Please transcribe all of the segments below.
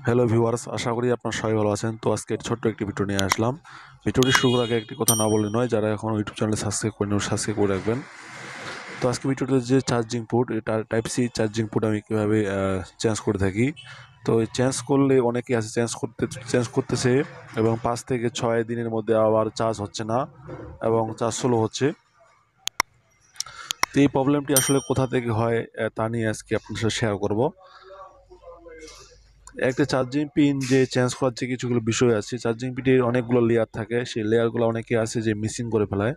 Hello viewers, আশা করি আপনারা সবাই ভালো আছেন। তো আজকে ছোট্ট একটি ভিডিও নিয়ে আসলাম। ভিডিওটি শুরু করার আগে একটি কথা না বললে নয়, যারা এখন ইউটিউব চ্যানেল সাবস্ক্রাইব করেন সাবস্ক্রাইব করে রাখবেন। তো আজকে ভিডিওতে যে চার্জিং পোর্ট, এটা টাইপ সি চার্জিং পোর্ট আমি কীভাবে চেঞ্জ করে থাকি। তো চেঞ্জ করলে অনেকেই আছে চেঞ্জ করতেছে এবং 5 থেকে 6 দিনের মধ্যে আবার চার্জ হচ্ছে না এবং চার্জ স্লো হচ্ছে। তো এই প্রবলেমটি আসলে কোথা থেকে হয় তা নিয়ে আজকে আপনার সাথে শেয়ার করব। একটা চার্জিং পিন যে চেঞ্জ করার যে কিছুগুলো বিষয় আছে, চার্জিং পিনের অনেকগুলো লেয়ার থাকে, সেই লেয়ারগুলো অনেকে আছে যে মিসিং করে ফেলায়।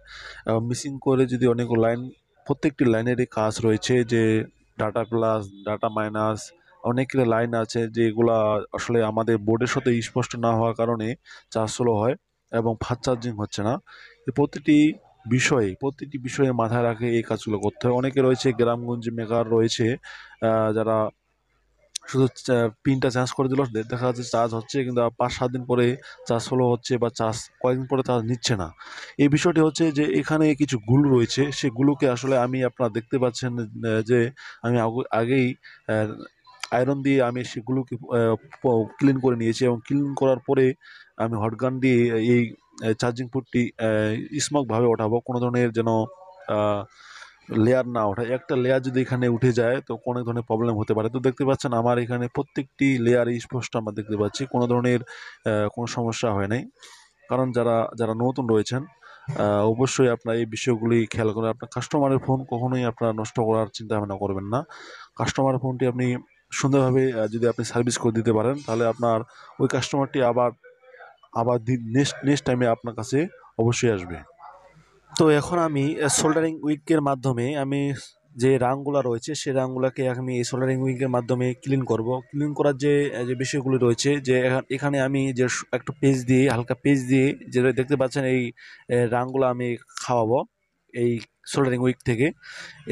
মিসিং করে যদি অনেকগুলো লাইন, প্রত্যেকটি লাইনেরই কাজ রয়েছে, যে ডাটা প্লাস ডাটা মাইনাস, অনেকগুলো লাইন আছে যেগুলা আসলে আমাদের বোর্ডের সাথে স্পষ্ট না হওয়ার কারণে চার্জ স্লো হয় এবং ফাস্ট চার্জিং হচ্ছে না। প্রতিটি বিষয়ে মাথায় রাখে এই কাজগুলো করতে হয়। অনেকে রয়েছে গ্রামগঞ্জ মেকার রয়েছে, যারা শুধু পিনটা চেঞ্জ করে দিল, দেখা যাচ্ছে চার্জ হচ্ছে, কিন্তু 5-7 দিন পরে চার্জ স্লো হচ্ছে বা চার্জ কয়েকদিন পরে চার্জ নিচ্ছে না। এই বিষয়টি হচ্ছে যে এখানে কিছু গুলো রয়েছে, সেগুলোকে আসলে আপনারা দেখতে পাচ্ছেন যে আমি আগেই আয়রন দিয়ে আমি সেগুলোকে ক্লিন করে নিয়েছি এবং ক্লিন করার পরে আমি হটগান দিয়ে এই চার্জিং পোর্টটি স্মুথভাবে ওঠাবো, কোনো ধরনের যেন লেয়ার না ওঠে। একটা লেয়ার যদি এখানে উঠে যায় তো কোনো ধরনের প্রবলেম হতে পারে। তো দেখতে পাচ্ছেন আমার এখানে প্রত্যেকটি লেয়ারই স্পষ্ট আমরা দেখতে পাচ্ছি, কোনো ধরনের কোনো সমস্যা হয় নাই। কারণ যারা যারা নতুন রয়েছেন, অবশ্যই আপনার এই বিষয়গুলি খেয়াল করে আপনার কাস্টমারের ফোন কখনোই আপনারা নষ্ট করার চিন্তা ভাবনা করবেন না। কাস্টমারের ফোনটি আপনি সুন্দরভাবে যদি আপনি সার্ভিস করে দিতে পারেন, তাহলে আপনার ওই কাস্টমারটি আবার আবার নেক্সট টাইমে আপনার কাছে অবশ্যই আসবে। তো এখন আমি সোল্ডারিং উইকের মাধ্যমে আমি যে রাংগুলা রয়েছে সেই রাংগুলাকে আমি এই সোল্ডারিং উইকের মাধ্যমে ক্লিন করব। ক্লিন করার যে যে বিষয়গুলো রয়েছে, যে এখানে আমি যে একটু পেজ দিয়ে, হালকা পেজ দিয়ে, যে দেখতে পাচ্ছেন এই রাংগুলো আমি খাওয়াবো এই সোল্ডারিং উইক থেকে।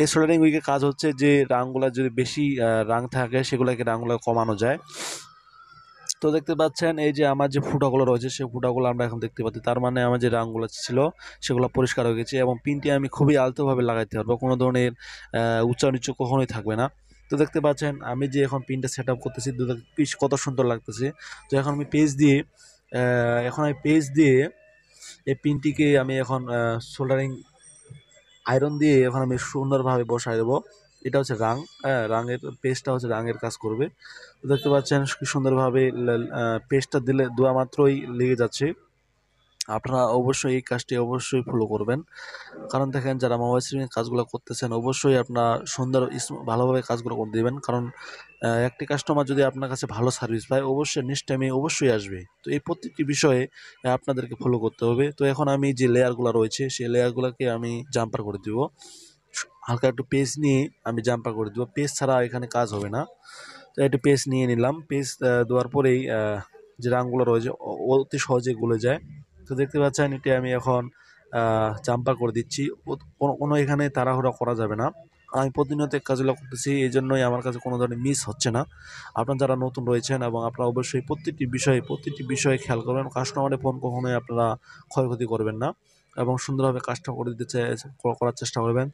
এই সোল্ডারিং উইকের কাজ হচ্ছে যে রাংগুলা যদি বেশি রাং থাকে সেগুলোকে রাংগুলা কমানো যায়। তো দেখতে পাচ্ছেন এই যে আমার যে ফুটাগুলো রয়েছে সেই ফুটাগুলো আমরা এখন দেখতে পাচ্ছি, তার মানে আমার যে রাংগুলো ছিল সেগুলো পরিষ্কার হয়ে গেছে এবং পিনটি আমি খুবই আলতোভাবে লাগাইতে পারবো, কোনো ধরনের উঁচা নিচু কখনোই থাকবে না। তো দেখতে পাচ্ছেন আমি যে এখন পিনটা সেট আপ করতেছি, পিস কত সুন্দর লাগতেছে। তো এখন আমি পেজ দিয়ে এই পিনটিকে আমি এখন সোল্ডারিং আয়রন দিয়ে এখন আমি সুন্দরভাবে বসাই দেবো। এটা হচ্ছে রাং, রাঙের পেস্টটা হচ্ছে রাঙের কাজ করবে। তো দেখতে পাচ্ছেন কি সুন্দরভাবে পেস্টটা দেওয়া মাত্রই লেগে যাচ্ছে। আপনারা অবশ্যই এই কাজটি অবশ্যই ফলো করবেন, কারণ দেখেন যারা মোবাইল স্ক্রিনের কাজগুলো করতেছেন অবশ্যই আপনার ভালোভাবে কাজগুলো করে দেবেন, কারণ একটি কাস্টমার যদি আপনার কাছে ভালো সার্ভিস পায় অবশ্যই নেক্সট টাইমে অবশ্যই আসবে। তো এই প্রত্যেকটি বিষয়ে আপনাদেরকে ফলো করতে হবে। তো এখন আমি যে লেয়ারগুলো রয়েছে সেই লেয়ারগুলোকে আমি জাম্পার করে দিব, হালকা একটু পেস্ট নিয়ে আমি জাম্পার করে দিব। পেস্ট ছাড়া এখানে কাজ হবে না। তো একটু পেস্ট নিয়ে নিলাম, পেস্ট দেওয়ার পরেই যে রাংগুলো রয়েছে অতি সহজে গলে যায়। তো দেখতে পাচ্ছেন এটি আমি এখন জাম্পার করে দিচ্ছি। কোনো এখানে তাড়াহুড়া করা যাবে না। আমি প্রতিনিয়ত কাজগুলো করতেছি, এই জন্যই আমার কাছে কোনো ধরনের মিস হচ্ছে না। আপনারা যারা নতুন রয়েছেন এবং আপনারা অবশ্যই প্রতিটি বিষয়ে খেয়াল করবেন। কাস্টমারের ফোন কখনোই আপনারা ক্ষয়ক্ষতি করবেন না এবং সুন্দরভাবে কাজটা করে দিতে করার চেষ্টা করবেন।